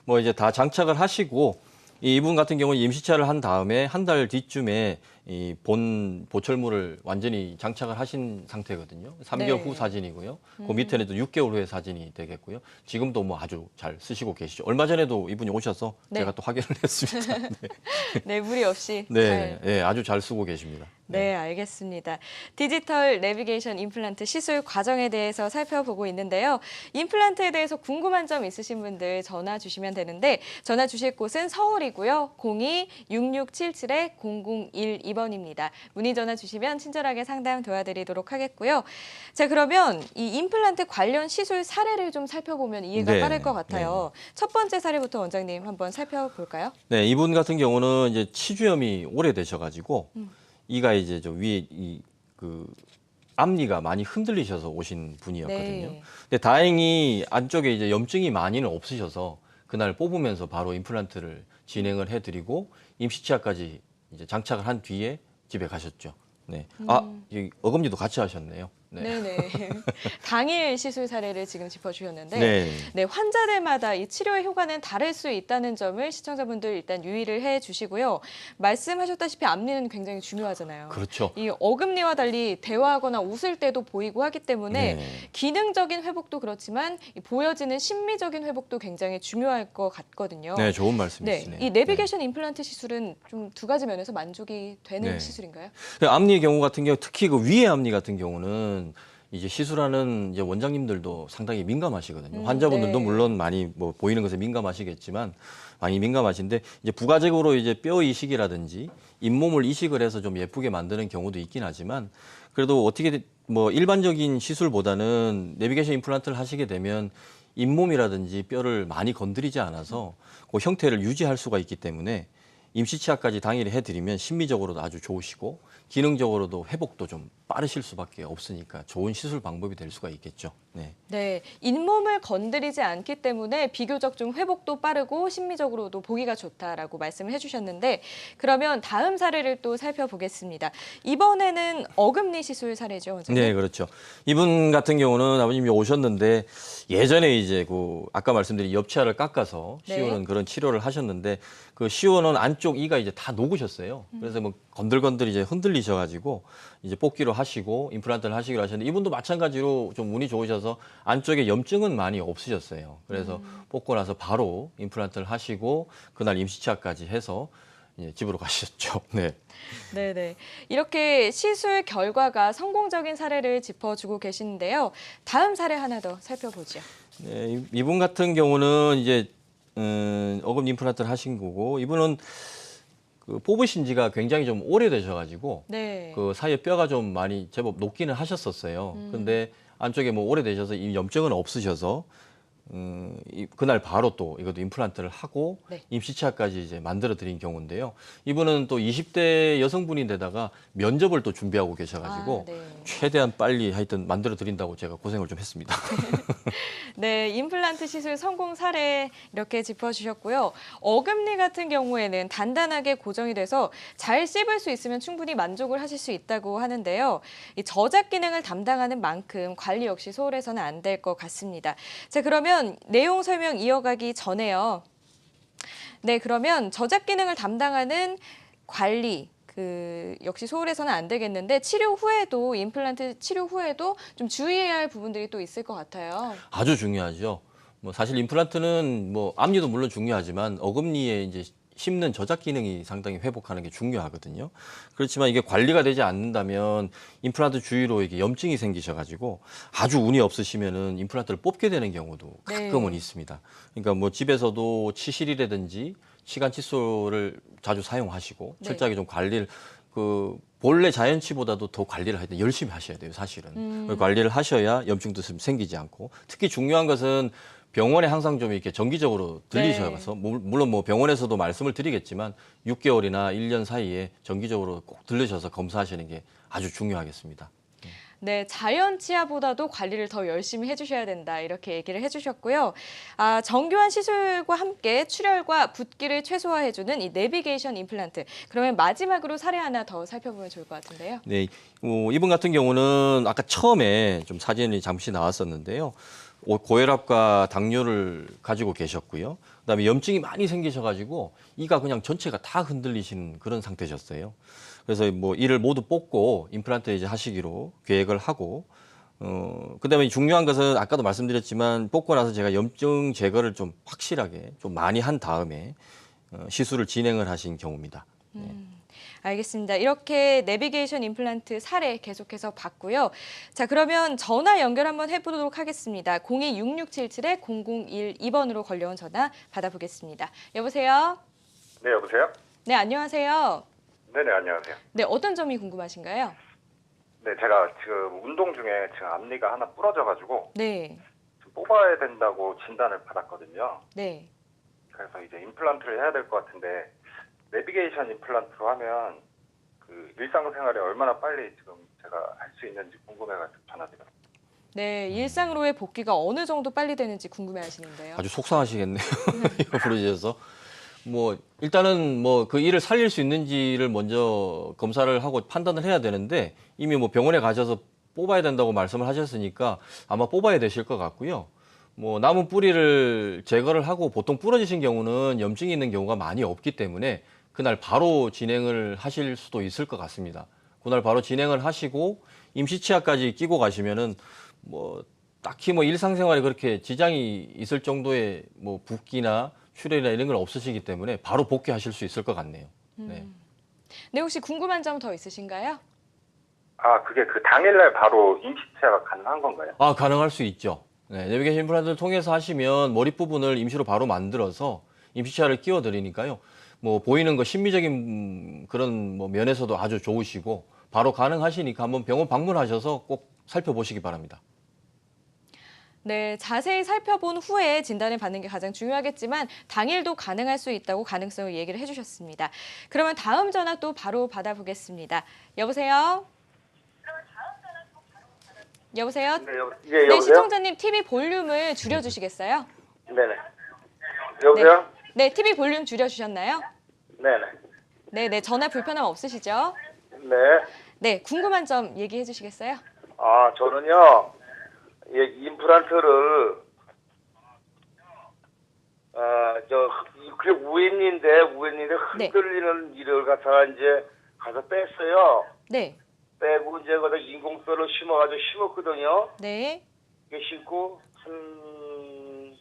뭐 이제 다 장착을 하시고 이분 같은 경우는 임시치아를 한 다음에 한 달 뒤쯤에 이 본 보철물을 완전히 장착을 하신 상태거든요. 3개월 네. 후 사진이고요. 그 밑에는 또 6개월 후의 사진이 되겠고요. 지금도 뭐 아주 잘 쓰시고 계시죠. 얼마 전에도 이분이 오셔서 네. 제가 또 확인을 했습니다. 네, 네, 무리 없이 네, 잘. 네, 아주 잘 쓰고 계십니다. 네, 알겠습니다. 디지털 내비게이션 임플란트 시술 과정에 대해서 살펴보고 있는데요. 임플란트에 대해서 궁금한 점 있으신 분들 전화 주시면 되는데 전화 주실 곳은 서울이고요. 02-6677-0012번입니다. 문의 전화 주시면 친절하게 상담 도와드리도록 하겠고요. 자, 그러면 이 임플란트 관련 시술 사례를 좀 살펴보면 이해가 네, 빠를 것 같아요. 첫 번째 사례부터 원장님 한번 살펴볼까요? 네, 이분 같은 경우는 이제 치주염이 오래되셔가지고 이가 이제 저 위에 그 앞니가 많이 흔들리셔서 오신 분이었거든요. 네. 근데 다행히 안쪽에 이제 염증이 많이는 없으셔서 그날 뽑으면서 바로 임플란트를 진행을 해드리고 임시치아까지 이제 장착을 한 뒤에 집에 가셨죠. 네. 여기 어금니도 같이 하셨네요. 네. 네네. 당일 시술 사례를 지금 짚어주셨는데 네. 네, 환자들마다 이 치료의 효과는 다를 수 있다는 점을 시청자분들 일단 유의를 해주시고요. 말씀하셨다시피 앞니는 굉장히 중요하잖아요. 그렇죠. 이 어금니와 달리 대화하거나 웃을 때도 보이고 하기 때문에 네. 기능적인 회복도 그렇지만 이 보여지는 심미적인 회복도 굉장히 중요할 것 같거든요. 네, 좋은 네, 말씀이시네요. 이 내비게이션 임플란트 시술은 좀 두 가지 면에서 만족이 되는 네. 시술인가요? 네. 앞니 경우 같은 경우 특히 그 위에 앞니 같은 경우는 이제 시술하는 이제 원장님들도 상당히 민감하시거든요. 환자분들도 네. 물론 많이 뭐 보이는 것에 민감하시겠지만 많이 민감하신데 이제 부가적으로 이제 뼈 이식이라든지 잇몸을 이식을 해서 좀 예쁘게 만드는 경우도 있긴 하지만 그래도 어떻게 뭐 일반적인 시술보다는 내비게이션 임플란트를 하시게 되면 잇몸이라든지 뼈를 많이 건드리지 않아서 그 형태를 유지할 수가 있기 때문에 임시치아까지 당일에 해드리면 심미적으로도 아주 좋으시고 기능적으로도 회복도 좀 빠르실 수밖에 없으니까 좋은 시술 방법이 될 수가 있겠죠. 네. 네, 잇몸을 건드리지 않기 때문에 비교적 좀 회복도 빠르고 심미적으로도 보기가 좋다라고 말씀을 해주셨는데 그러면 다음 사례를 또 살펴보겠습니다. 이번에는 어금니 시술 사례죠, 원장님? 네, 그렇죠. 이분 같은 경우는 아버님이 오셨는데 예전에 이제 그 아까 말씀드린 옆치아를 깎아서 네. 씌우는 그런 치료를 하셨는데 그 씌워놓은 안쪽 이가 이제 다 녹으셨어요. 그래서 뭐 건들건들 이제 흔들리셔가지고 이제 뽑기로 하시고 임플란트를 하시기로 하셨는데 이분도 마찬가지로 좀 운이 좋으셔서 안쪽에 염증은 많이 없으셨어요. 그래서 뽑고 나서 바로 임플란트를 하시고 그날 임시치아까지 해서 이제 집으로 가셨죠. 네. 네네. 이렇게 시술 결과가 성공적인 사례를 짚어주고 계시는데요. 다음 사례 하나 더 살펴보죠. 네, 이분 같은 경우는 이제 어금니 임플란트를 하신 거고 이분은 그 뽑으신 지가 굉장히 좀 오래되셔가지고 네. 그 사이에 뼈가 좀 많이 제법 녹기는 하셨었어요. 근데 안쪽에 뭐 오래되셔서 이 염증은 없으셔서 그날 바로 또 이것도 임플란트를 하고 네. 임시치아까지 이제 만들어 드린 경우인데요. 이분은 또 20대 여성분인데다가 면접을 또 준비하고 계셔가지고 네. 최대한 빨리 하여튼 만들어 드린다고 제가 고생을 좀 했습니다. 네, 임플란트 시술 성공 사례 이렇게 짚어주셨고요. 어금니 같은 경우에는 단단하게 고정이 돼서 잘 씹을 수 있으면 충분히 만족을 하실 수 있다고 하는데요. 이 저작 기능을 담당하는 만큼 관리 역시 소홀해서는 안 될 것 같습니다. 자, 그러면 내용 설명 이어가기 전에요. 네, 그러면 저작 기능을 담당하는 관리 역시 소홀해서는 안 되겠는데 치료 후에도 임플란트 치료 후에도 좀 주의해야 할 부분들이 또 있을 것 같아요. 아주 중요하죠. 뭐 사실 임플란트는 뭐 앞니도 물론 중요하지만 어금니에 이제 씹는 저작 기능이 상당히 회복하는 게 중요하거든요. 그렇지만 이게 관리가 되지 않는다면 임플란트 주위로 이게 염증이 생기셔가지고 아주 운이 없으시면은 임플란트를 뽑게 되는 경우도 가끔은 네. 있습니다. 그러니까 뭐 집에서도 치실이라든지 치간 칫솔을 자주 사용하시고 네. 철저하게 좀 관리를 그 본래 자연치보다도 더 관리를 하여튼 열심히 하셔야 돼요, 사실은. 관리를 하셔야 염증도 생기지 않고 특히 중요한 것은 병원에 항상 좀 이렇게 정기적으로 들리셔서 물론 뭐 병원에서도 말씀을 드리겠지만 6개월이나 1년 사이에 정기적으로 꼭 들르셔서 검사하시는 게 아주 중요하겠습니다. 네, 자연 치아보다도 관리를 더 열심히 해주셔야 된다 이렇게 얘기를 해주셨고요. 정교한 시술과 함께 출혈과 붓기를 최소화해주는 이 내비게이션 임플란트. 그러면 마지막으로 사례 하나 더 살펴보면 좋을 것 같은데요. 네, 이분 같은 경우는 아까 처음에 좀 사진이 잠시 나왔었는데요. 고혈압과 당뇨를 가지고 계셨고요. 그다음에 염증이 많이 생기셔가지고 이가 그냥 전체가 다 흔들리시는 그런 상태셨어요. 그래서 뭐 이를 모두 뽑고 임플란트 이제 하시기로 계획을 하고 그다음에 중요한 것은 아까도 말씀드렸지만 뽑고 나서 제가 염증 제거를 좀 확실하게 좀 많이 한 다음에 시술을 진행을 하신 경우입니다. 네. 알겠습니다. 이렇게 내비게이션 임플란트 사례 계속해서 봤고요. 자, 그러면 전화 연결 한번 해보도록 하겠습니다. 026677-0012번으로 걸려온 전화 받아보겠습니다. 여보세요? 네, 여보세요? 네, 안녕하세요. 네네, 안녕하세요. 네, 어떤 점이 궁금하신가요? 네, 제가 지금 운동 중에 지금 앞니가 하나 부러져가지고 네, 지금 뽑아야 된다고 진단을 받았거든요. 네. 그래서 이제 임플란트를 해야 될 것 같은데, 내비게이션 임플란트로 하면 그 일상생활에 얼마나 빨리 지금 제가 할 수 있는지 궁금해가지고 전화드렸어요. 네, 일상으로의 복귀가 어느 정도 빨리 되는지 궁금해하시는데요. 아주 속상하시겠네요. 이거 부르셔서. 뭐 일단은 뭐 그 일을 살릴 수 있는지를 먼저 검사를 하고 판단을 해야 되는데 이미 뭐 병원에 가셔서 뽑아야 된다고 말씀을 하셨으니까 아마 뽑아야 되실 것 같고요. 뭐 남은 뿌리를 제거를 하고 보통 부러지신 경우는 염증이 있는 경우가 많이 없기 때문에 그날 바로 진행을 하실 수도 있을 것 같습니다. 그날 바로 진행을 하시고 임시치아까지 끼고 가시면은 뭐 딱히 뭐 일상생활에 그렇게 지장이 있을 정도의 뭐 붓기나 출혈이나 이런 건 없으시기 때문에 바로 복귀하실 수 있을 것 같네요. 네. 네, 혹시 궁금한 점 더 있으신가요? 아, 그게 그 당일날 바로 임시치아가 가능한 건가요? 아, 가능할 수 있죠. 네, 내비게이션 임플란트를 통해서 하시면 머리 부분을 임시로 바로 만들어서 임시치아를 끼워 드리니까요. 뭐 보이는 거 심미적인 그런 뭐 면에서도 아주 좋으시고 바로 가능하시니까 한번 병원 방문하셔서 꼭 살펴보시기 바랍니다. 네, 자세히 살펴본 후에 진단을 받는 게 가장 중요하겠지만 당일도 가능할 수 있다고 가능성을 얘기를 해주셨습니다. 그러면 다음 전화 또 바로 받아보겠습니다. 여보세요? 여보세요? 네, 네, 여보세요? 시청자님 TV 볼륨을 줄여주시겠어요? 네네. 여보세요? 네, TV 볼륨 줄여주셨나요? 네네. 네, 네, 전화 불편함 없으시죠? 네. 네, 궁금한 점 얘기해 주시겠어요? 아, 저는요, 예, 임플란트를, 그게 우엔인데 네. 흔들리는 일을 갖다가 이제 가서 뺐어요. 네, 빼고 이제 거기다 인공뼈를 심어가지고 심었거든요. 네, 이게 심고 한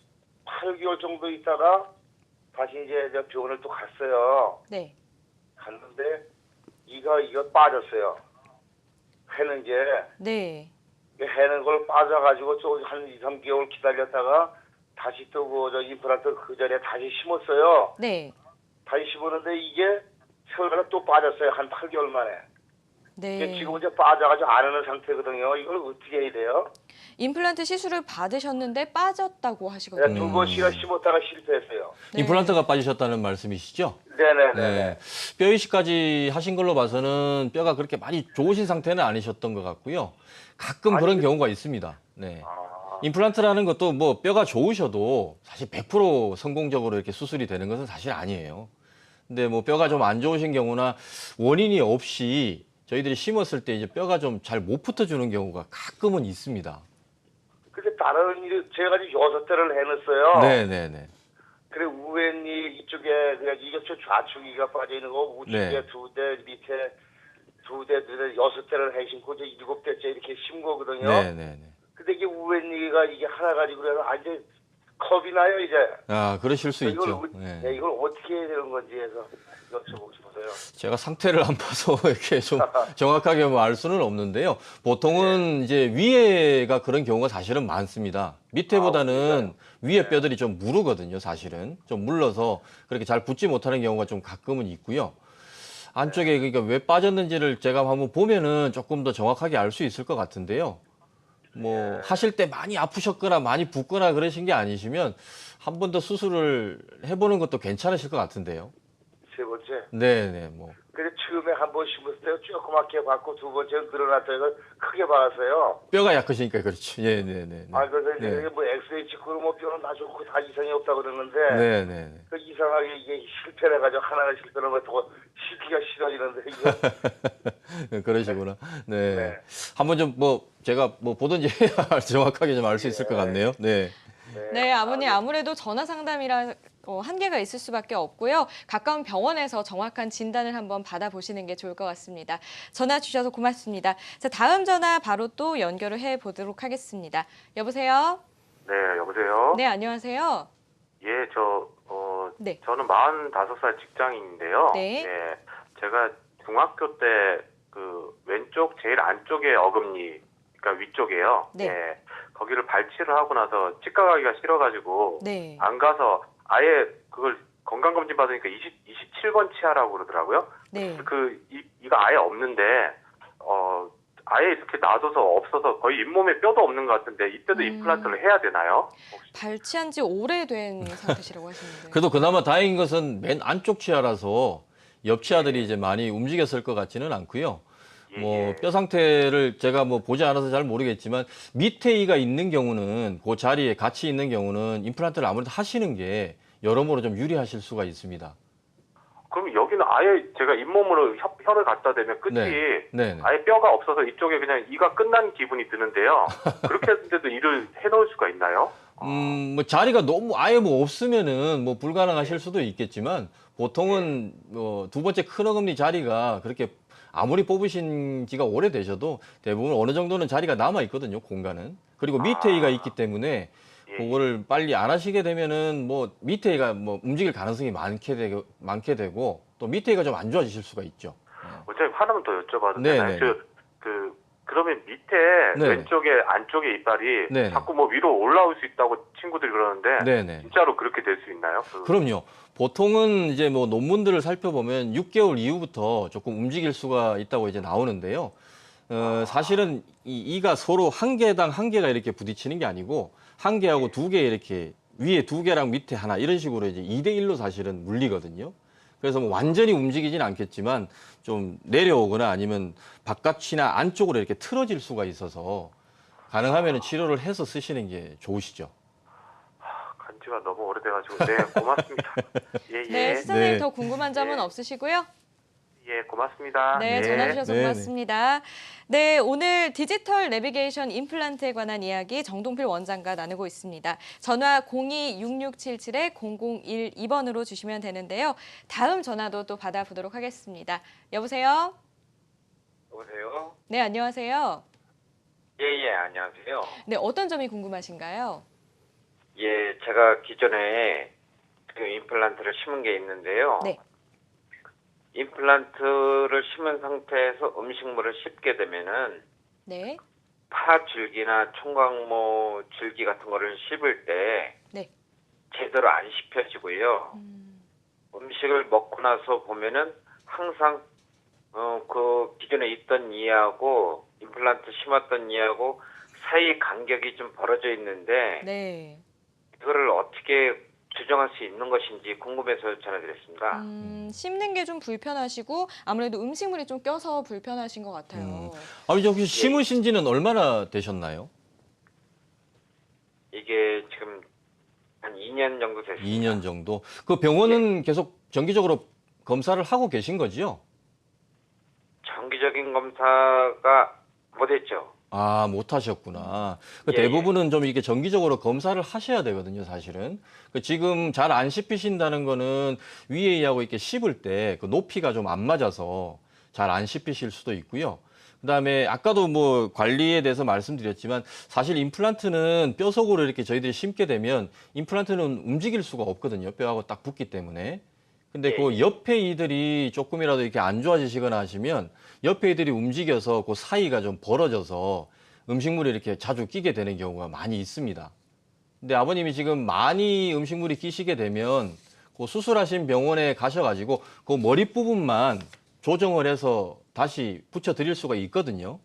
8개월 정도 있다가 다시 이제 저 병원을 또 갔어요. 네, 갔는데 이거 빠졌어요. 해는 게 네, 해는 걸 빠져가지고 또 한 2, 3개월 기다렸다가 다시 또 그 저 임플란트 그 전에 다시 심었어요. 네, 다시 심었는데 이게 세월간에 또 빠졌어요. 한 8개월 만에. 이게 네. 지금 이제 빠져가지고 안 하는 상태거든요. 이걸 어떻게 해야 돼요? 임플란트 시술을 받으셨는데 빠졌다고 내가 하시거든요. 두 번씩이나 심었다가 실패했어요. 네. 임플란트가 빠지셨다는 말씀이시죠? 네네네. 네. 뼈 이식까지 하신 걸로 봐서는 뼈가 그렇게 많이 좋으신 상태는 아니셨던 것 같고요. 가끔 그런 경우가 있습니다. 네. 임플란트라는 것도 뭐 뼈가 좋으셔도 사실 100% 성공적으로 이렇게 수술이 되는 것은 사실 아니에요. 근데 뭐 뼈가 좀 안 좋으신 경우나 원인이 없이 저희들이 심었을 때 이제 뼈가 좀 잘 못 붙어주는 경우가 가끔은 있습니다. 근데 다른 일이 제가 지금 6대를 해놨어요. 네네네. 그래 우엔이 이쪽에 그냥 이게 좌측이가 빠져 있는 거 우측에 네. 2대 밑에 2대 6대를 해심고 이제 7대째 이렇게 심 거거든요. 네네네. 근데 이게 우엔이가 이게 하나 가지고 그래서 완전 겁이 나요 이제. 아, 그러실 수 이걸, 있죠. 네, 이걸 어떻게 해야 되는 건지 해서 여쭤보고 싶어서요. 제가 상태를 안 봐서 이렇게 좀 정확하게 뭐 알 수는 없는데요. 보통은 이제 위에가 그런 경우가 사실은 많습니다. 밑에보다는 위에 뼈들이 좀 무르거든요, 사실은. 좀 물러서 그렇게 잘 붙지 못하는 경우가 좀 가끔은 있고요. 안쪽에 그러니까 왜 빠졌는지를 제가 한번 보면은 조금 더 정확하게 알 수 있을 것 같은데요. 뭐 하실 때 많이 아프셨거나 많이 붓거나 그러신 게 아니시면 한 번 더 수술을 해보는 것도 괜찮으실 것 같은데요. 세 번째. 네네 뭐. 근데 처음에 한 번 심었을 때 조그맣게 받고 두 번째는 늘어났다가 크게 박았어요. 뼈가 약하시니까 그렇죠. 예, 네, 네. 아 그래서 이제 네. 뭐 엑스레이 찍고 뭐 뼈는 다 좋고 다 이상이 없다 그러는데 네, 네. 그 이상하게 이게 실패를 해가지고 하나가 실패는 거더 시키가 싫어지는데 이거 그러시구나. 네. 네. 한번 좀 뭐 제가 뭐 보든지 해야 정확하게 좀 알 수 있을 것 같네요. 네. 네, 아버님 아무래도 전화 상담이라 한계가 있을 수밖에 없고요. 가까운 병원에서 정확한 진단을 한번 받아보시는 게 좋을 것 같습니다. 전화 주셔서 고맙습니다. 자, 다음 전화 바로 또 연결을 해보도록 하겠습니다. 여보세요? 네, 여보세요? 네, 안녕하세요. 예, 네. 저는 45살 직장인인데요. 네. 예, 제가 중학교 때 그 왼쪽 제일 안쪽에 어금니, 그러니까 위쪽에요. 네. 예, 거기를 발치를 하고 나서 치과 가기가 싫어가지고 네. 안 가서 아예 그걸 건강검진 받으니까 27번 치아라고 그러더라고요. 네. 이가 아예 없는데, 아예 이렇게 놔둬서 없어서 거의 잇몸에 뼈도 없는 것 같은데, 이때도 임플란트를 해야 되나요? 혹시? 발치한 지 오래된 상태시라고 하시는데. 그래도 그나마 다행인 것은 맨 안쪽 치아라서 옆 치아들이 이제 많이 움직였을 것 같지는 않고요. 예, 뭐 예. 뼈 상태를 제가 뭐 보지 않아서 잘 모르겠지만 밑에 이가 있는 경우는 그 자리에 같이 있는 경우는 임플란트를 아무래도 하시는 게 여러모로 좀 유리하실 수가 있습니다. 그럼 여기는 아예 제가 잇몸으로 혀를 갖다 대면 끝이 네. 아예 뼈가 없어서 이쪽에 그냥 이가 끝난 기분이 드는데요. 그렇게 했는데도 일을 해놓을 수가 있나요? 뭐 자리가 너무 아예 뭐 없으면은 뭐 불가능하실 수도 있겠지만 보통은 두 번째 큰 어금니 자리가 그렇게 아무리 뽑으신 지가 오래되셔도 대부분 어느 정도는 자리가 남아 있거든요, 공간은. 그리고 밑에 이가 있기 때문에 예. 그거를 빨리 안 하시게 되면은 뭐 밑에 이가 뭐 움직일 가능성이 많게 되고 또 밑에 이가 좀 안 좋아지실 수가 있죠. 어차피 하나만 더 여쭤봐도 네, 되나요? 네. 그러면 밑에 네. 왼쪽에 안쪽에 이빨이 네. 자꾸 뭐 위로 올라올 수 있다고 친구들이 그러는데 네네. 진짜로 그렇게 될 수 있나요? 그럼요. 보통은 이제 뭐 논문들을 살펴보면 6개월 이후부터 조금 움직일 수가 있다고 이제 나오는데요. 사실은 이가 서로 한 개당 한 개가 이렇게 부딪히는 게 아니고 한 개하고 두 개 이렇게 위에 두 개랑 밑에 하나 이런 식으로 이제 2대1로 사실은 물리거든요. 그래서 뭐 완전히 움직이진 않겠지만 좀 내려오거나 아니면 바깥이나 안쪽으로 이렇게 틀어질 수가 있어서 가능하면 치료를 해서 쓰시는 게 좋으시죠. 간지가 너무 오래돼가지고 네 고맙습니다. 예, 예. 네, 시청자님 네. 더 궁금한 점은 네. 없으시고요? 예, 고맙습니다. 네, 전화 주셔서 네, 고맙습니다. 네, 오늘 디지털 내비게이션 임플란트에 관한 이야기 정동필 원장과 나누고 있습니다. 전화 02-6677-0012번으로 주시면 되는데요. 다음 전화도 또 받아보도록 하겠습니다. 여보세요? 여보세요? 네, 안녕하세요. 예, 안녕하세요. 네, 어떤 점이 궁금하신가요? 예, 제가 기존에 그 임플란트를 심은 게 있는데요. 네. 임플란트를 심은 상태에서 음식물을 씹게 되면은 네, 파줄기나 총각모 줄기 같은 거를 씹을 때 네. 제대로 안 씹혀지고요. 음식을 먹고 나서 보면은 항상 그 기존에 있던 이하고 임플란트 심었던 이하고 사이 간격이 좀 벌어져 있는데 네. 이거를 어떻게 조정할 수 있는 것인지 궁금해서 전화드렸습니다. 씹는 게 좀 불편하시고 아무래도 음식물이 좀 껴서 불편하신 것 같아요. 아버지 혹시 심으신 지는 얼마나 되셨나요? 이게 지금 한 2년 정도 됐습니다. 2년 정도. 그 병원은 계속 정기적으로 검사를 하고 계신 거지요? 정기적인 검사가 못했죠. 아, 못 하셨구나. 그 예, 대부분은 좀 이렇게 정기적으로 검사를 하셔야 되거든요, 사실은. 그 지금 잘 안 씹히신다는 거는 위에 이하고 이렇게 씹을 때 그 높이가 좀 안 맞아서 잘 안 씹히실 수도 있고요. 그다음에 아까도 뭐 관리에 대해서 말씀드렸지만 사실 임플란트는 뼈 속으로 이렇게 저희들이 심게 되면 임플란트는 움직일 수가 없거든요. 뼈하고 딱 붙기 때문에. 근데 그 옆에 이들이 조금이라도 이렇게 안 좋아지시거나 하시면 옆에 이들이 움직여서 그 사이가 좀 벌어져서 음식물이 이렇게 자주 끼게 되는 경우가 많이 있습니다. 근데 아버님이 지금 많이 음식물이 끼시게 되면 그 수술하신 병원에 가셔가지고 그 머리 부분만 조정을 해서 다시 붙여드릴 수가 있거든요.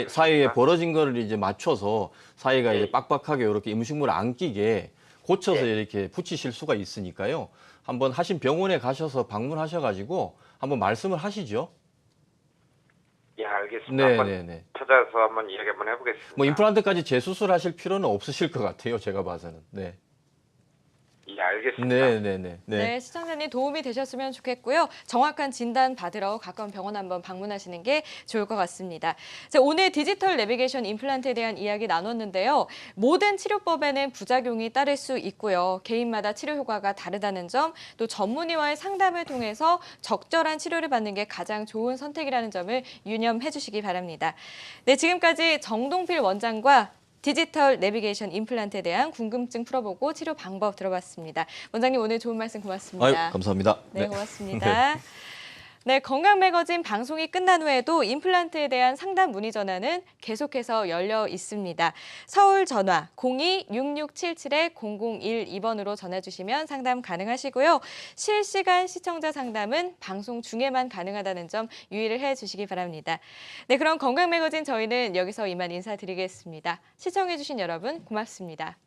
사이에 벌어진 거를 이제 맞춰서 사이가 이제 빡빡하게 이렇게 음식물 안 끼게 고쳐서 이렇게 붙이실 수가 있으니까요. 한번 하신 병원에 가셔서 방문하셔가지고 한번 말씀을 하시죠. 예, 알겠습니다. 한번 네네네. 찾아서 한번 이야기 한번 해보겠습니다. 뭐 임플란트까지 재수술하실 필요는 없으실 것 같아요. 제가 봐서는. 네. 예, 알겠습니다. 네네네. 네, 시청자님 도움이 되셨으면 좋겠고요. 정확한 진단 받으러 가까운 병원 한번 방문하시는 게 좋을 것 같습니다. 자, 오늘 디지털 내비게이션 임플란트에 대한 이야기 나눴는데요. 모든 치료법에는 부작용이 따를 수 있고요. 개인마다 치료 효과가 다르다는 점, 또 전문의와의 상담을 통해서 적절한 치료를 받는 게 가장 좋은 선택이라는 점을 유념해 주시기 바랍니다. 네, 지금까지 정동필 원장과 디지털 내비게이션 임플란트에 대한 궁금증 풀어보고 치료 방법 들어봤습니다. 원장님 오늘 좋은 말씀 고맙습니다. 아유, 감사합니다. 네, 고맙습니다. 네, 건강 매거진 방송이 끝난 후에도 임플란트에 대한 상담 문의 전화는 계속해서 열려 있습니다. 서울 전화 02-6677-0012번으로 전화 주시면 상담 가능하시고요. 실시간 시청자 상담은 방송 중에만 가능하다는 점 유의를 해 주시기 바랍니다. 네, 그럼 건강 매거진 저희는 여기서 이만 인사드리겠습니다. 시청해 주신 여러분 고맙습니다.